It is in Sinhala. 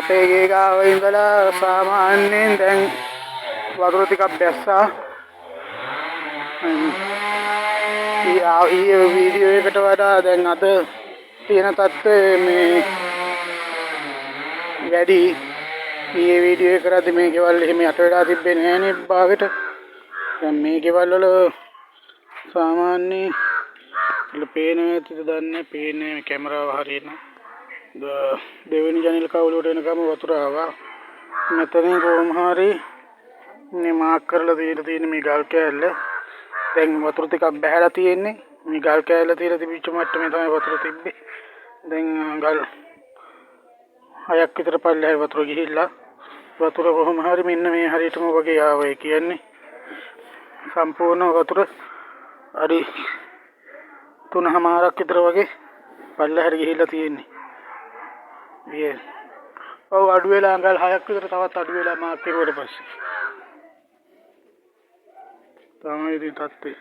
අපේ ගේ ගාව ඉඳලා සාමාන්‍යයෙන් දැන් වතුර ටිකක් බැස්සා. ඊයේ වීඩියෝ එකට වඩා දැන් අද තියෙන තත්ත්වය මේ වැඩි. ඊයේ වීඩියෝ එක කරද්දි මේ ගෙවල් එහෙම යට වෙලා තිබ්බේ නෑනේ භාගෙට. දැන් මේ ගෙවල් වල සාමාන්‍ය පේනවා ඇතිද දන්නේ පේන්නේ කැමරාව හරියට. දෙවෙනි ජනෙල් කවුලට එනකම වතුර ආවා. මෙතනින් කොහොම හරි මේ මාක් කරලා තියෙන මේ ගල් කෑල්ල දැන් වතුර ටිකක් බහැලා තියෙන්නේ. මේ ගල් කෑල්ල තියලා තිබිච්ච මට්ටමේ තමයි වතුර තිබ්බේ. දැන් ගල් 6ක් විතර පල්ලෙහාට වතුර ගිහිල්ලා වතුර කොහොම හරි මෙන්න මේ හරියටම වගේ ආවයි කියන්නේ. සම්පූර්ණ වතුර අඩි 3මාරක් විතර වගේ පල්ලෙහාට ගිහිල්ලා තියෙන්නේ. ඔව් අඩු වෙලා අඟල් 6ක් විතර තවත් අඩු වෙලා මාක් කරුවට පස්සේ තමයි ඉතින් තත්ත්වය.